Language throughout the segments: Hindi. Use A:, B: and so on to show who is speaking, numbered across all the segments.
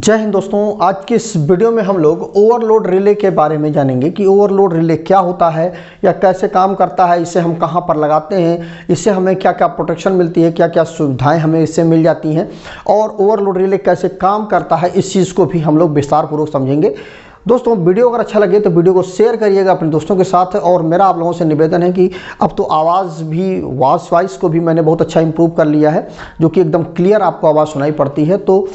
A: जय हिंद दोस्तों। आज के इस वीडियो में हम लोग ओवरलोड रिले के बारे में जानेंगे कि ओवरलोड रिले क्या होता है या कैसे काम करता है, इसे हम कहां पर लगाते हैं, इससे हमें क्या क्या प्रोटेक्शन मिलती है, क्या क्या सुविधाएं हमें इससे मिल जाती हैं और ओवरलोड रिले कैसे काम करता है, इस चीज़ को भी हम लोग विस्तार पूर्वक समझेंगे। दोस्तों वीडियो अगर अच्छा लगे तो वीडियो को शेयर करिएगा अपने दोस्तों के साथ। और मेरा आप लोगों से निवेदन है कि अब तो आवाज़ भी वॉइस को भी मैंने बहुत अच्छा इंप्रूव कर लिया है, जो कि एकदम क्लियर आपको आवाज़ सुनाई पड़ती है। तो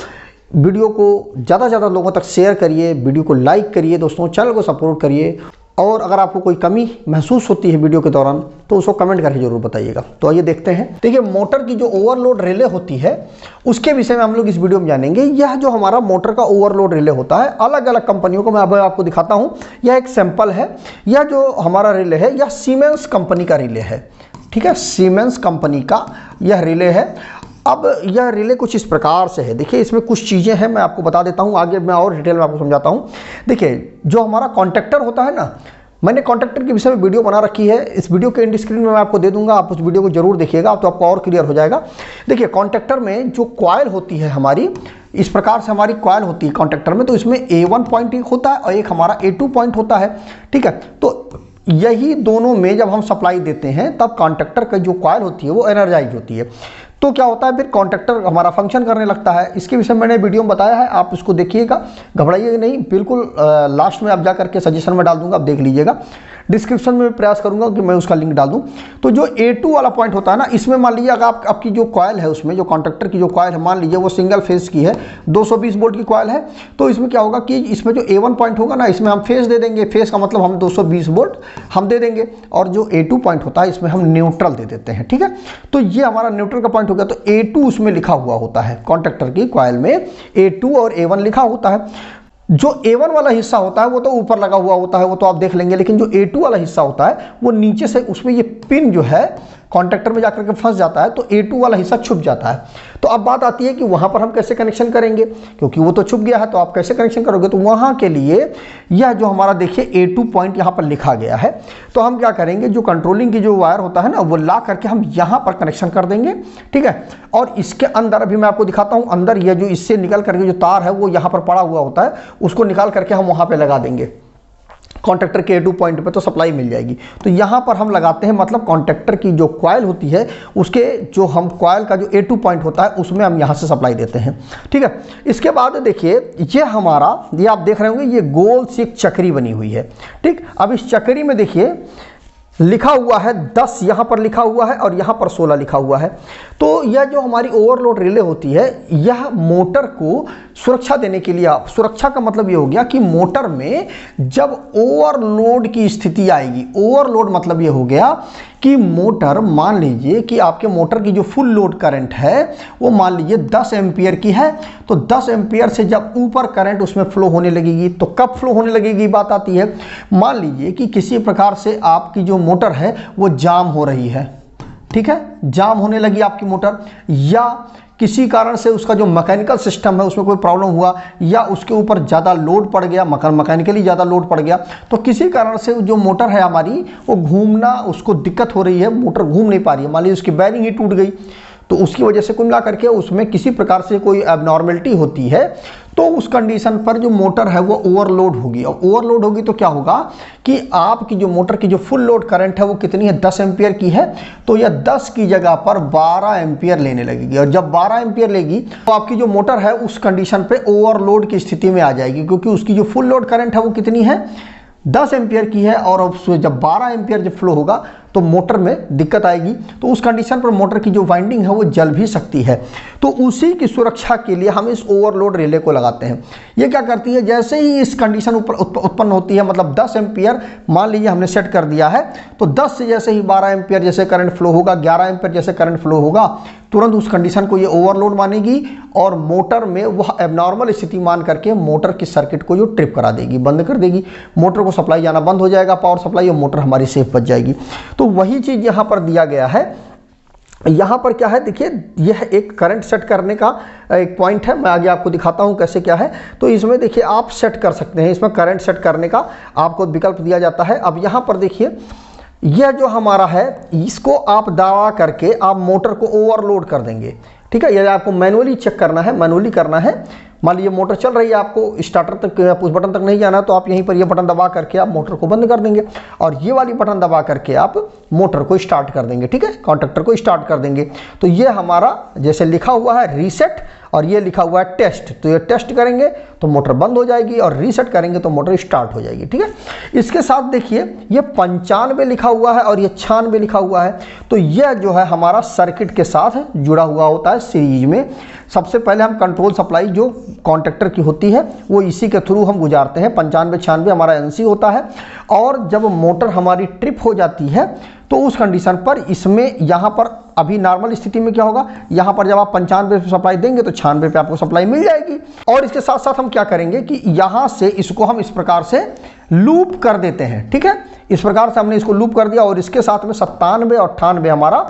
A: वीडियो को ज़्यादा से ज़्यादा लोगों तक शेयर करिए, वीडियो को लाइक करिए दोस्तों, चैनल को सपोर्ट करिए। और अगर आपको कोई कमी महसूस होती है वीडियो के दौरान तो उसको कमेंट करके जरूर बताइएगा। तो आइए देखते हैं। देखिए, मोटर की जो ओवरलोड रिले होती है उसके विषय में हम लोग इस वीडियो में जानेंगे। यह जो हमारा मोटर का ओवरलोड रिले होता है, अलग अलग कंपनियों को मैं अब आपको दिखाता हूँ। यह एक सैंपल है। यह जो हमारा रिले है यह सीमेंस कंपनी का रिले है। ठीक है, सीमेंस कंपनी का यह रिले है। अब यह रिले कुछ इस प्रकार से है। देखिए, इसमें कुछ चीज़ें हैं, मैं आपको बता देता हूँ, आगे मैं और डिटेल में आपको समझाता हूँ। देखिए, जो हमारा कॉन्ट्रैक्टर होता है ना, मैंने कॉन्ट्रैक्टर के विषय में वीडियो बना रखी है, इस वीडियो के एंड स्क्रीन में मैं आपको दे दूंगा, आप उस वीडियो को जरूर देखिएगा तो आपको और क्लियर हो जाएगा। देखिए, कॉन्ट्रैक्टर में जो कॉइल होती है हमारी, इस प्रकार से हमारी कॉइल होती है कॉन्ट्रैक्टर में। तो इसमें A1 पॉइंट एक होता है और एक हमारा A2 पॉइंट होता है। ठीक है, तो यही दोनों में जब हम सप्लाई देते हैं तब कॉन्ट्रैक्टर का जो कॉइल होती है वो एनर्जाइज होती है। तो क्या होता है, फिर कॉन्ट्रैक्टर हमारा फंक्शन करने लगता है। इसके विषय में मैंने वीडियो में बताया है, आप उसको देखिएगा, घबराइएगा नहीं, बिल्कुल लास्ट में आप जा करके सजेशन में डाल दूंगा, आप देख लीजिएगा। डिस्क्रिप्शन में प्रयास करूंगा कि मैं उसका लिंक डाल दूं। तो जो A2 वाला पॉइंट होता है ना, इसमें मान लीजिए अगर आपकी जो कॉइल है उसमें जो कॉन्ट्रैक्टर की जो कॉइल है, मान लीजिए वो सिंगल फेज की है, 220 वोल्ट की कॉइल है। तो इसमें क्या होगा कि इसमें जो A1 पॉइंट होगा ना, इसमें हम फेज दे देंगे। फेज का मतलब हम 220 वोल्ट हम दे देंगे। और जो A2 पॉइंट होता है इसमें हम न्यूट्रल दे देते हैं। ठीक है, तो ये हमारा न्यूट्रल का पॉइंट हो गया। तो A2 उसमें लिखा हुआ होता है, कॉन्ट्रैक्टर की कॉइल में A2 और A1 लिखा होता है। जो A1 वाला हिस्सा होता है वो तो ऊपर लगा हुआ होता है, वो तो आप देख लेंगे। लेकिन जो A2 वाला हिस्सा होता है वो नीचे से, उसमें ये पिन जो है कॉन्ट्रैक्टर में जाकर के फंस जाता है, तो A2 वाला हिस्सा छुप जाता है। तो अब बात आती है कि वहां पर हम कैसे कनेक्शन करेंगे, क्योंकि वो तो छुप गया है, तो आप कैसे कनेक्शन करोगे। तो वहां के लिए यह जो हमारा देखिए A2 पॉइंट यहाँ पर लिखा गया है, तो हम क्या करेंगे, जो कंट्रोलिंग की जो वायर होता है ना, वो ला करके हम यहाँ पर कनेक्शन कर देंगे। ठीक है, और इसके अंदर अभी मैं आपको दिखाता हूँ, अंदर यह जो इससे निकल करके जो तार है वो यहाँ पर पड़ा हुआ होता है, उसको निकाल करके हम वहां पर लगा देंगे कॉन्ट्रैक्टर के A2 पॉइंट पे, तो सप्लाई मिल जाएगी। तो यहाँ पर हम लगाते हैं, मतलब कॉन्ट्रैक्टर की जो कॉइल होती है उसके जो हम कॉइल का जो A2 पॉइंट होता है उसमें हम यहाँ से सप्लाई देते हैं। ठीक है, इसके बाद देखिए, ये हमारा, ये आप देख रहे होंगे, ये गोल सी एक चक्री बनी हुई है। ठीक, अब इस चक्री में देखिए लिखा हुआ है 10 यहाँ पर लिखा हुआ है और यहाँ पर 16 लिखा हुआ है। तो यह जो हमारी ओवरलोड रिले होती है, यह मोटर को सुरक्षा देने के लिए, सुरक्षा का मतलब ये हो गया कि मोटर में जब ओवरलोड की स्थिति आएगी, ओवरलोड मतलब ये हो गया कि मोटर, मान लीजिए कि आपके मोटर की जो फुल लोड करंट है वो मान लीजिए 10 एम्पियर की है, तो 10 एम्पियर से जब ऊपर करंट उसमें फ्लो होने लगेगी, तो कब फ्लो होने लगेगी बात आती है। मान लीजिए कि किसी प्रकार से आपकी जो मोटर है वो जाम हो रही है। ठीक है, जाम होने लगी आपकी मोटर, या किसी कारण से उसका जो मैकेनिकल सिस्टम है उसमें कोई प्रॉब्लम हुआ, या उसके ऊपर ज़्यादा लोड पड़ गया, मैकेनिकली ज़्यादा लोड पड़ गया, तो किसी कारण से जो मोटर है हमारी वो घूमना, उसको दिक्कत हो रही है, मोटर घूम नहीं पा रही है, मान लीजिए उसकी बेयरिंग ही टूट गई, तो उसकी वजह से कुल मिला करके उसमें किसी प्रकार से कोई एबनॉर्मलिटी होती है, तो उस कंडीशन पर जो मोटर है वो ओवरलोड होगी। और ओवरलोड होगी तो क्या होगा कि आपकी जो मोटर की जो फुल लोड करंट है वो कितनी है, 10 एम्पियर की है, तो यह 10 की जगह पर 12 एम्पियर लेने लगेगी। और जब 12 एम्पियर लेगी तो आपकी जो मोटर है उस कंडीशन पे ओवरलोड की स्थिति में आ जाएगी, क्योंकि उसकी जो फुल लोड करंट है वो कितनी है, 10 एम्पियर की है। और उसमें जब 12 एम्पियर जब फ्लो होगा तो मोटर में दिक्कत आएगी, तो उस कंडीशन पर मोटर की जो वाइंडिंग है वो जल भी सकती है। तो उसी की सुरक्षा के लिए हम इस ओवरलोड रिले को लगाते हैं। ये क्या करती है, जैसे ही इस कंडीशन उत्पन्न होती है, मतलब 10 एम्पियर मान लीजिए हमने सेट कर दिया है, तो 10 से जैसे ही 12 एम्पियर जैसे करंट फ्लो होगा, 11 एम्पियर जैसे करंट फ्लो होगा, तुरंत उस कंडीशन को ये ओवरलोड मानेगी और मोटर में वह एबनॉर्मल स्थिति मान करके मोटर की सर्किट को जो ट्रिप करा देगी, बंद कर देगी, मोटर को सप्लाई जाना बंद हो जाएगा, पावर सप्लाई, और मोटर हमारी सेफ बच जाएगी। तो वही चीज़ यहाँ पर दिया गया है। यहाँ पर क्या है, देखिए, यह एक करंट सेट करने का एक पॉइंट है, मैं आगे आपको दिखाता हूँ कैसे क्या है। तो इसमें देखिए आप सेट कर सकते हैं, इसमें करंट सेट करने का आपको विकल्प दिया जाता है। अब यहाँ पर देखिए, यह जो हमारा है इसको आप दबा करके आप मोटर को ओवरलोड कर देंगे। ठीक है। यदि आपको मैनुअली चेक करना है, मैनुअली करना है, मान लीजिए मोटर चल रही है, आपको स्टार्टर तक, पुश बटन तक नहीं जाना, तो आप यहीं पर ये बटन दबा करके आप मोटर को बंद कर देंगे और ये वाली बटन दबा करके आप मोटर को स्टार्ट कर देंगे, ठीक है, कॉन्टैक्टर को स्टार्ट कर देंगे। तो ये हमारा जैसे लिखा हुआ है रीसेट और ये लिखा हुआ है टेस्ट, तो ये टेस्ट करेंगे तो मोटर बंद हो जाएगी और रीसेट करेंगे तो मोटर स्टार्ट हो जाएगी, ठीक है। इसके साथ देखिए ये 95 लिखा हुआ है और ये 96 लिखा हुआ है, तो यह जो है हमारा सर्किट के साथ जुड़ा हुआ होता है सीरीज में। सबसे पहले हम कंट्रोल सप्लाई जो कॉन्टैक्टर की होती है वो इसी के थ्रू हम गुजारते हैं। 95 96 हमारा एनसी होता है और जब मोटर हमारी ट्रिप हो जाती है तो उस कंडीशन पर इसमें यहाँ पर अभी नॉर्मल स्थिति में क्या होगा, यहाँ पर जब आप 95 पे सप्लाई देंगे तो 96 पे आपको सप्लाई मिल जाएगी। और इसके साथ साथ हम क्या करेंगे कि यहाँ से इसको हम इस प्रकार से लूप कर देते हैं, ठीक है। इस प्रकार से हमने इसको लूप कर दिया और इसके साथ में 97 और 98 हमारा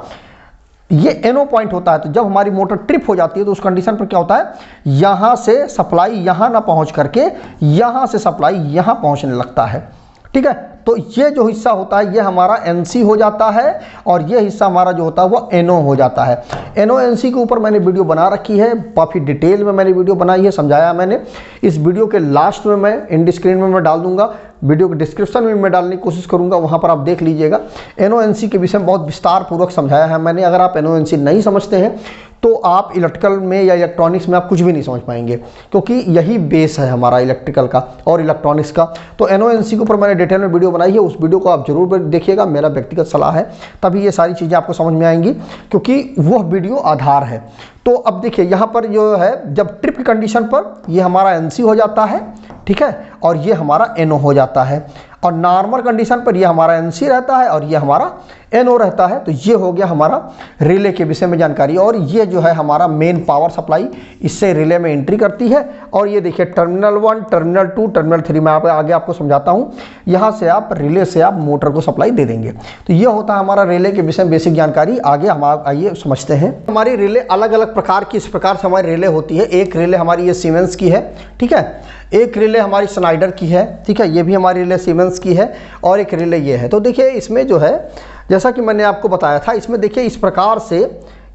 A: ये एनो पॉइंट होता है। तो जब हमारी मोटर ट्रिप हो जाती है तो उस कंडीशन पर क्या होता है, यहाँ से सप्लाई यहाँ ना पहुँच करके यहाँ से सप्लाई यहाँ पहुँचने लगता है, ठीक है। तो ये जो हिस्सा होता है ये हमारा एनसी हो जाता है और ये हिस्सा हमारा जो होता है वो एनओ हो जाता है। एनओ एनसी के ऊपर मैंने वीडियो बना रखी है, काफ़ी डिटेल में मैंने वीडियो बनाई है, समझाया मैंने। इस वीडियो के लास्ट में मैं एंड स्क्रीन में मैं डाल दूंगा, वीडियो के डिस्क्रिप्शन में मैं डालने की कोशिश करूंगा, वहां पर आप देख लीजिएगा। एनओ एनसी के विषय में बहुत विस्तार पूर्वक समझाया है मैंने। अगर आप एनओ एनसी नहीं समझते हैं तो आप इलेक्ट्रिकल में या इलेक्ट्रॉनिक्स में आप कुछ भी नहीं समझ पाएंगे, क्योंकि यही बेस है हमारा इलेक्ट्रिकल का और इलेक्ट्रॉनिक्स का। तो एनओएनसी के ऊपर मैंने डिटेल में वीडियो बनाई है, उस वीडियो को आप जरूर देखिएगा, मेरा व्यक्तिगत सलाह है, तभी ये सारी चीज़ें आपको समझ में आएंगी, क्योंकि वह वीडियो आधार है। तो अब देखिए यहाँ पर जो है जब ट्रिप की कंडीशन पर ये हमारा एनसी हो जाता है, ठीक है, और ये हमारा एनओ हो जाता है, और नॉर्मल कंडीशन पर ये हमारा एनसी रहता है और ये हमारा एनओ रहता है। तो ये हो गया हमारा रिले के विषय में जानकारी। और ये जो है हमारा मेन पावर सप्लाई, इससे रिले में एंट्री करती है। और ये देखिए टर्मिनल 1, टर्मिनल 2, टर्मिनल 3 में आगे आपको समझाता हूँ। यहाँ से आप रिले से आप मोटर को सप्लाई दे देंगे। तो ये होता है हमारा रिले के विषय में बेसिक जानकारी। आगे हम आइए समझते हैं। हमारी रिले अलग अलग प्रकार की, इस प्रकार से हमारी रिले होती है। एक रिले हमारी ये सीमेंस की है, ठीक है, एक रिले हमारी स्नाइडर की है, ठीक है, ये भी हमारी रिले सीमेंस की है, और एक रिले ये है। तो देखिए इसमें जो है जैसा कि मैंने आपको बताया था, इसमें देखिए इस प्रकार से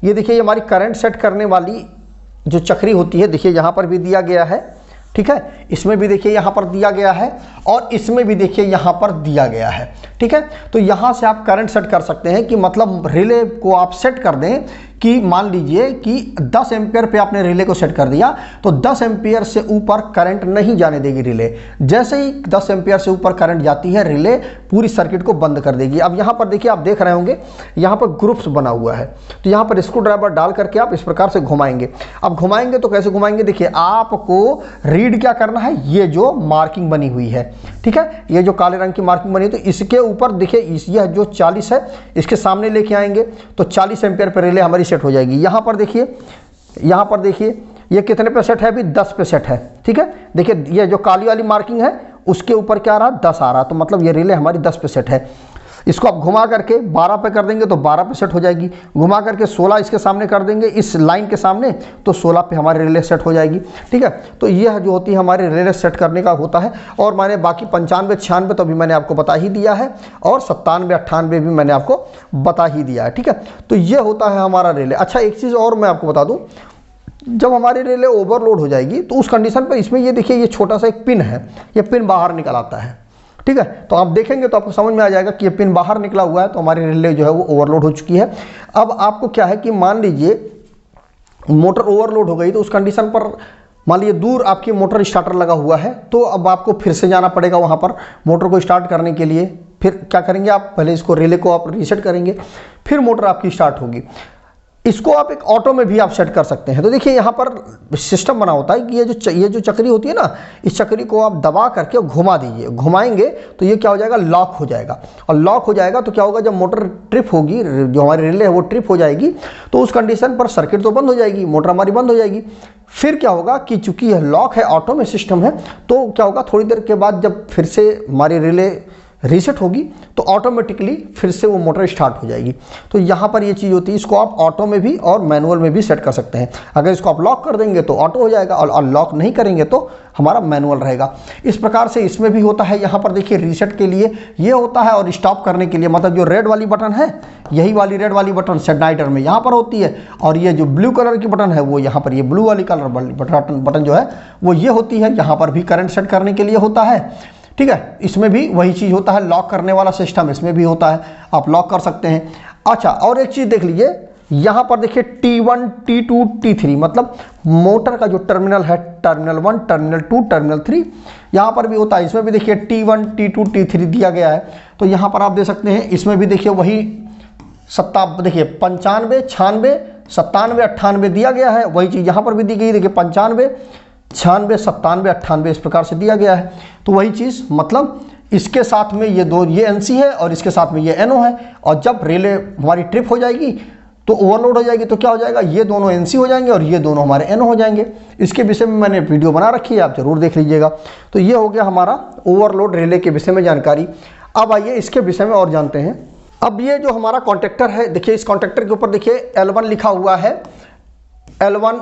A: ये देखिए हमारी करंट सेट करने वाली जो चक्री होती है, देखिए यहाँ पर भी दिया गया है, ठीक है, इसमें भी देखिए यहाँ पर दिया गया है और इसमें भी देखिए यहाँ पर दिया गया है, ठीक है। तो यहाँ से आप करंट सेट कर सकते हैं कि मतलब रिले को आप सेट कर दें कि मान लीजिए कि 10 एम्पियर पे आपने रिले को सेट कर दिया तो 10 एम्पियर से ऊपर करंट नहीं जाने देगी रिले। जैसे ही 10 एम्पियर से ऊपर करंट जाती है रिले पूरी सर्किट को बंद कर देगी। अब यहाँ पर देखिए आप देख रहे होंगे यहाँ पर ग्रुप्स बना हुआ है, तो यहाँ पर स्क्रू ड्राइवर डाल करके आप इस प्रकार से घुमाएंगे। अब घुमाएंगे तो कैसे घुमाएंगे, देखिए आपको रीड क्या करना है, ये जो मार्किंग बनी हुई है, ठीक है, ये जो काले रंग की मार्किंग बनी है, तो इसके ऊपर देखिए यह जो 40 है इसके सामने लेके आएंगे तो 40 एम्पियर पर रिले हमारी सेट हो जाएगी। यहाँ पर देखिए ये कितने पे सेट है, अभी 10 पे सेट है, ठीक है। देखिए ये जो काली वाली मार्किंग है उसके ऊपर क्या आ रहा है, 10 आ रहा, तो मतलब ये रिले हमारी 10 पे सेट है। इसको आप घुमा करके 12 पे कर देंगे तो 12 पे सेट हो जाएगी, घुमा करके 16 इसके सामने कर देंगे इस लाइन के सामने तो 16 पे हमारी रिले सेट हो जाएगी, ठीक है। तो यह जो होती है हमारे रिले सेट करने का होता है। और मैंने बाकी 95 96 तो अभी मैंने आपको बता ही दिया है, और 97 98 भी मैंने आपको बता ही दिया है, ठीक है। तो यह होता है हमारा रिले। अच्छा एक चीज़ और मैं आपको बता दूँ, जब हमारी रिले ओवरलोड हो जाएगी तो उस कंडीशन पर इसमें ये देखिए ये छोटा सा एक पिन है, ये पिन बाहर निकल आता है, ठीक है। तो आप देखेंगे तो आपको समझ में आ जाएगा कि ये पिन बाहर निकला हुआ है, तो हमारी रिले जो है वो ओवरलोड हो चुकी है। अब आपको क्या है कि मान लीजिए मोटर ओवरलोड हो गई तो उस कंडीशन पर मान लीजिए दूर आपकी मोटर स्टार्टर लगा हुआ है, तो अब आपको फिर से जाना पड़ेगा वहाँ पर मोटर को स्टार्ट करने के लिए। फिर क्या करेंगे आप, पहले इसको रिले को आप रीसेट करेंगे, फिर मोटर आपकी स्टार्ट होगी। इसको आप एक ऑटो में भी आप सेट कर सकते हैं। तो देखिए यहाँ पर सिस्टम बना होता है कि ये जो चक्री होती है ना, इस चक्री को आप दबा करके घुमा दीजिए, घुमाएंगे तो ये क्या हो जाएगा, लॉक हो जाएगा। और लॉक हो जाएगा तो क्या होगा, जब मोटर ट्रिप होगी, जो हमारी रिले है वो ट्रिप हो जाएगी, तो उस कंडीशन पर सर्किट तो बंद हो जाएगी, मोटर हमारी बंद हो जाएगी। फिर क्या होगा कि चूंकि यह लॉक है, ऑटो में सिस्टम है, तो क्या होगा थोड़ी देर के बाद जब फिर से हमारी रिले रीसेट होगी तो ऑटोमेटिकली फिर से वो मोटर स्टार्ट हो जाएगी। तो यहाँ पर ये चीज़ होती है, इसको आप ऑटो में भी और मैनुअल में भी सेट कर सकते हैं। अगर इसको आप लॉक कर देंगे तो ऑटो हो जाएगा और लॉक नहीं करेंगे तो हमारा मैनुअल रहेगा। इस प्रकार से इसमें भी होता है। यहाँ पर देखिए रीसेट के लिए ये होता है और स्टॉप करने के लिए, मतलब जो रेड वाली बटन है, यही वाली रेड वाली बटन सेट नाइटर में यहाँ पर होती है, और ये जो ब्लू कलर की बटन है वो यहाँ पर, ये ब्लू वाली कलर बटन जो है वो ये होती है, यहाँ पर भी करंट सेट करने के लिए होता है। ठीक है, इसमें भी वही चीज़ होता है, लॉक करने वाला सिस्टम इसमें भी होता है, आप लॉक कर सकते हैं। अच्छा, और एक चीज़ देख लीजिए, यहाँ पर देखिए T1, T2, T3, मतलब मोटर का जो टर्मिनल है, टर्मिनल 1, टर्मिनल 2, टर्मिनल 3, यहाँ पर भी होता है। इसमें भी देखिए T1, T2, T3 दिया गया है। तो यहाँ पर आप दे सकते हैं, इसमें भी देखिए वही देखिए 95, 96, 97, 98 दिया गया है। वही चीज़ यहाँ पर भी दी गई, देखिए 95, 96, 97, 98 इस प्रकार से दिया गया है। तो वही चीज़, मतलब इसके साथ में ये दो, ये NC है और इसके साथ में ये NO है, और जब रिले हमारी ट्रिप हो जाएगी तो ओवरलोड हो जाएगी तो क्या हो जाएगा, ये दोनों NC हो जाएंगे और ये दोनों हमारे NO हो जाएंगे। इसके विषय में मैंने वीडियो बना रखी है, आप जरूर देख लीजिएगा। तो ये हो गया हमारा ओवरलोड रिले के विषय में जानकारी। अब आइए इसके विषय में और जानते हैं। अब ये जो हमारा कॉन्ट्रैक्टर है, देखिए इस कॉन्ट्रैक्टर के ऊपर देखिए L1 लिखा हुआ है, L1,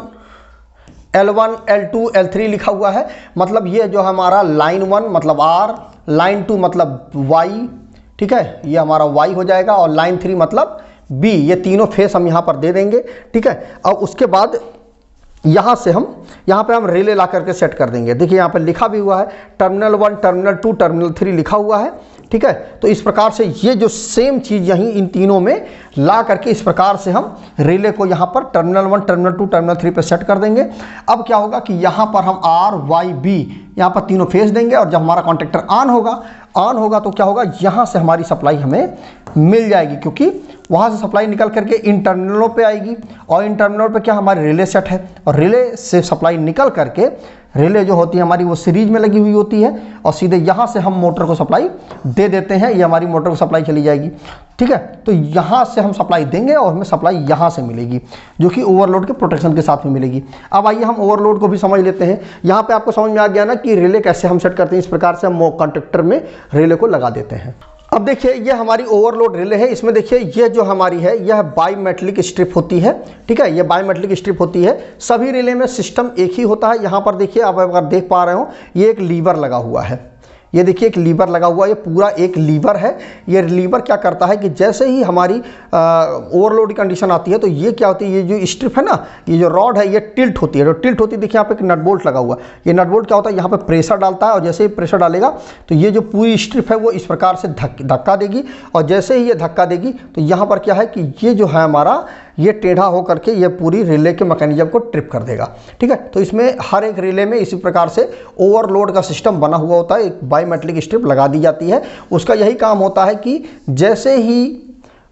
A: L2, L3 लिखा हुआ है। मतलब ये जो हमारा लाइन 1 मतलब R, लाइन 2 मतलब Y, ठीक है, ये हमारा Y हो जाएगा, और लाइन 3 मतलब B, ये तीनों फेस हम यहाँ पर दे देंगे। ठीक है, अब उसके बाद यहाँ पे हम रिले ला करके सेट कर देंगे। देखिए यहाँ पर लिखा भी हुआ है टर्मिनल 1, टर्मिनल 2, टर्मिनल 3 लिखा हुआ है। ठीक है, तो इस प्रकार से ये जो सेम चीज़ यहीं इन तीनों में ला करके इस प्रकार से हम रिले को यहाँ पर टर्मिनल 1, टर्मिनल 2, टर्मिनल 3 पे सेट कर देंगे। अब क्या होगा कि यहाँ पर हम R, Y, B यहाँ पर तीनों फेस देंगे, और जब हमारा कॉन्ट्रैक्टर ऑन होगा तो क्या होगा, यहाँ से हमारी सप्लाई हमें मिल जाएगी, क्योंकि वहाँ से सप्लाई निकल करके इन टर्मिनलों पे आएगी, और इन टर्मिनलों पे क्या हमारे रिले सेट है, और रिले से सप्लाई निकल करके, रिले जो होती है हमारी वो सीरीज में लगी हुई होती है, और सीधे यहाँ से हम मोटर को सप्लाई दे देते हैं, ये हमारी मोटर को सप्लाई चली जाएगी। ठीक है, तो यहाँ से हम सप्लाई देंगे और हमें सप्लाई यहाँ से मिलेगी, जो कि ओवरलोड के प्रोटेक्शन के साथ में मिलेगी। अब आइए हम ओवरलोड को भी समझ लेते हैं। यहाँ पे आपको समझ में आ गया ना कि रिले कैसे हम सेट करते हैं। इस प्रकार से हम कॉन्ट्रैक्टर में रिले को लगा देते हैं। अब देखिए ये हमारी ओवरलोड रिले है। इसमें देखिए ये जो हमारी है यह बाईमेटलिक स्ट्रिप होती है। ठीक है, ये बाईमेटलिक स्ट्रिप होती है। सभी रिले में सिस्टम एक ही होता है। यहाँ पर देखिए आप अगर देख पा रहे हो, ये एक लीवर लगा हुआ है। ये देखिए एक लीवर लगा हुआ है, ये पूरा एक लीवर है। ये लीवर क्या करता है कि जैसे ही हमारी ओवरलोड कंडीशन आती है तो ये क्या होती है, ये जो स्ट्रिप है ना, ये जो रॉड है ये टिल्ट होती है। जो टिल्ट होती है, देखिए यहाँ पे एक नट बोल्ट लगा हुआ है। ये नट बोल्ट क्या होता है, यहाँ पे प्रेशर डालता है, और जैसे ही प्रेशर डालेगा तो ये जो पूरी स्ट्रिप है वो इस प्रकार से धक्का देगी, और जैसे ही ये धक्का देगी तो यहाँ पर क्या है कि ये जो है हमारा ये टेढ़ा होकर के ये पूरी रिले के मैकेनिज्म को ट्रिप कर देगा। ठीक है, तो इसमें हर एक रिले में इसी प्रकार से ओवरलोड का सिस्टम बना हुआ होता है। एक बाईमेटलिक स्ट्रिप लगा दी जाती है। उसका यही काम होता है कि जैसे ही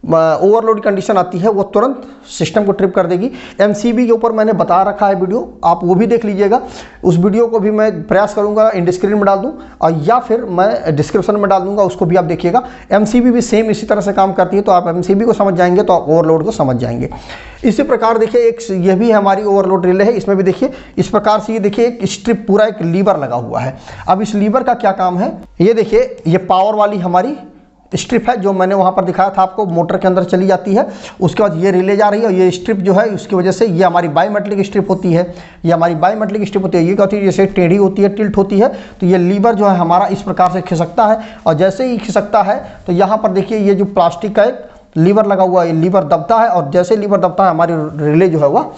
A: ओवरलोड कंडीशन आती है वो तुरंत सिस्टम को ट्रिप कर देगी। एमसीबी के ऊपर मैंने बता रखा है वीडियो, आप वो भी देख लीजिएगा। उस वीडियो को भी मैं प्रयास करूंगा इंड स्क्रीन में डाल दूं, और या फिर मैं डिस्क्रिप्शन में डाल दूंगा, उसको भी आप देखिएगा। एमसीबी भी सेम इसी तरह से काम करती है, तो आप एमसीबी को समझ जाएंगे तो आप ओवरलोड को समझ जाएंगे। इसी प्रकार देखिए एक ये भी हमारी ओवरलोड रिले है। इसमें भी देखिए इस प्रकार से ये देखिए एक स्ट्रिप पूरा एक लीवर लगा हुआ है। अब इस लीवर का क्या काम है, ये देखिए ये पावर वाली हमारी स्ट्रिप है जो मैंने वहां पर दिखाया था आपको, मोटर के अंदर चली जाती है। उसके बाद ये रिले जा रही है, और ये स्ट्रिप जो है उसकी वजह से ये हमारी बाईमेटलिक स्ट्रिप होती है। ये हमारी बाईमेटलिक स्ट्रिप होती है। ये क्या होती है, जैसे टेढ़ी होती है, टिल्ट होती है, तो ये लीवर जो है हमारा इस प्रकार से खिसकता है, और जैसे ही खिसकता है तो यहाँ पर देखिए ये जो प्लास्टिक का एक लीवर लगा हुआ है, ये लीवर दबता है, और जैसे लीवर दबता है हमारी रिले जो है वह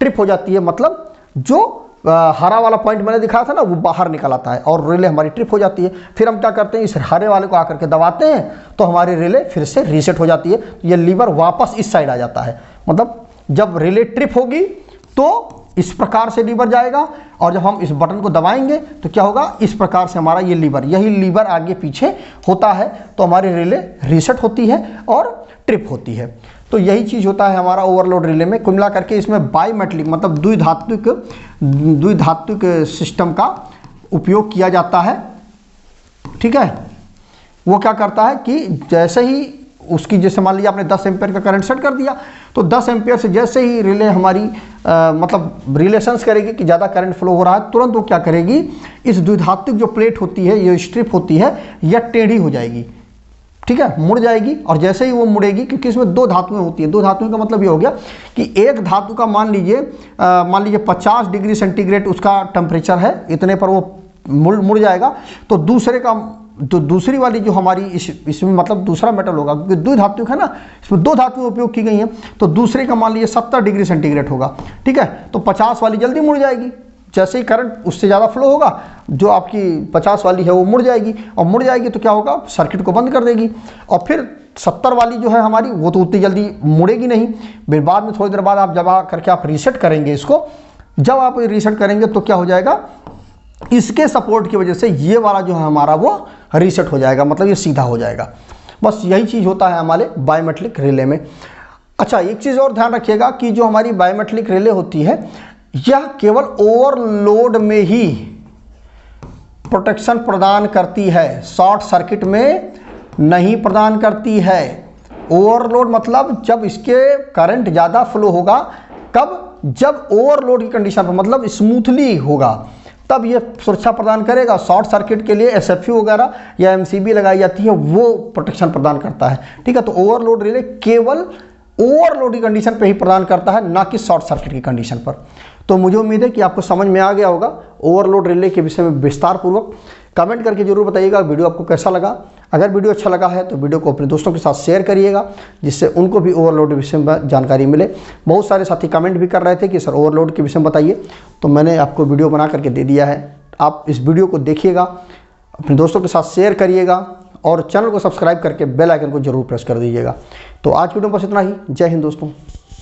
A: ट्रिप हो जाती है। मतलब जो हरा वाला पॉइंट मैंने दिखाया था ना, वो बाहर निकल आता है और रिले हमारी ट्रिप हो जाती है। फिर हम क्या करते हैं, इस हरे वाले को आकर के दबाते हैं तो हमारी रिले फिर से रीसेट हो जाती है। ये लीवर वापस इस साइड आ जाता है। मतलब जब रिले ट्रिप होगी तो इस प्रकार से लीवर जाएगा, और जब हम इस बटन को दबाएंगे तो क्या होगा, इस प्रकार से हमारा ये लीवर, यही लीवर आगे पीछे होता है, तो हमारी रिले रीसेट होती है और ट्रिप होती है। तो यही चीज़ होता है हमारा ओवरलोड रिले में। कुल मिला करके इसमें बाईमेटलिक मतलब द्विधात्विक सिस्टम का उपयोग किया जाता है। ठीक है, वो क्या करता है कि जैसे ही उसकी जैसे मान लीजिए आपने 10 एम्पियर का करंट सेट कर दिया, तो 10 एम्पियर से जैसे ही रिले हमारी मतलब रिलेशंस करेगी कि ज़्यादा करंट फ्लो हो रहा है, तुरंत वो क्या करेगी, इस द्विधात्विक जो प्लेट होती है, ये स्ट्रिप होती है, यह टेढ़ी हो जाएगी, ठीक है, मुड़ जाएगी। और जैसे ही वो मुड़ेगी, क्योंकि इसमें 2 धातुएं होती हैं, 2 धातुओं का मतलब ये हो गया कि एक धातु का मान लीजिए 50 डिग्री सेंटीग्रेड उसका टेम्परेचर है, इतने पर वो मुड़ जाएगा। तो दूसरे का तो दूसरी वाली जो हमारी इसमें मतलब दूसरा मेटल होगा, क्योंकि द्विधात्विक है ना, इसमें 2 धातुएं उपयोग की गई हैं, तो दूसरे का मान लीजिए 70 डिग्री सेंटीग्रेड होगा, ठीक है। तो 50 वाली जल्दी मुड़ जाएगी, जैसे ही करंट उससे ज़्यादा फ्लो होगा, जो आपकी 50 वाली है वो मुड़ जाएगी, और मुड़ जाएगी तो क्या होगा, सर्किट को बंद कर देगी। और फिर 70 वाली जो है हमारी, वो तो उतनी जल्दी मुड़ेगी नहीं, फिर बाद में थोड़ी देर बाद आप जब करके आप रीसेट करेंगे इसको, जब आप रीसेट करेंगे तो क्या हो जाएगा, इसके सपोर्ट की वजह से ये वाला जो है हमारा वो रीसेट हो जाएगा, मतलब ये सीधा हो जाएगा। बस यही चीज़ होता है हमारे बायोमेट्रिक रिले में। अच्छा, एक चीज़ और ध्यान रखिएगा कि जो हमारी बायोमेट्रिक रिले होती है, यह केवल ओवरलोड में ही प्रोटेक्शन प्रदान करती है, शॉर्ट सर्किट में नहीं प्रदान करती है। ओवरलोड मतलब जब इसके करंट ज़्यादा फ्लो होगा, कब, जब ओवरलोड की कंडीशन पर, मतलब स्मूथली होगा, तब ये सुरक्षा प्रदान करेगा। शॉर्ट सर्किट के लिए एसएफयू वगैरह या एमसीबी लगाई जाती है, वो प्रोटेक्शन प्रदान करता है, ठीक है। तो ओवरलोड रिले केवल ओवरलोड की कंडीशन पे ही प्रदान करता है, ना कि शॉर्ट सर्किट की कंडीशन पर। तो मुझे उम्मीद है कि आपको समझ में आ गया होगा ओवरलोड रिले के विषय में विस्तार पूर्वक। कमेंट करके जरूर बताइएगा वीडियो आपको कैसा लगा। अगर वीडियो अच्छा लगा है तो वीडियो को अपने दोस्तों के साथ शेयर करिएगा, जिससे उनको भी ओवरलोड के विषय में जानकारी मिले। बहुत सारे साथी कमेंट भी कर रहे थे कि सर ओवरलोड के विषय में बताइए, तो मैंने आपको वीडियो बना करके दे दिया है। आप इस वीडियो को देखिएगा, अपने दोस्तों के साथ शेयर करिएगा, और चैनल को सब्सक्राइब करके बेल आइकन को जरूर प्रेस कर दीजिएगा। तो आज वीडियो में बस इतना ही। जय हिंद दोस्तों।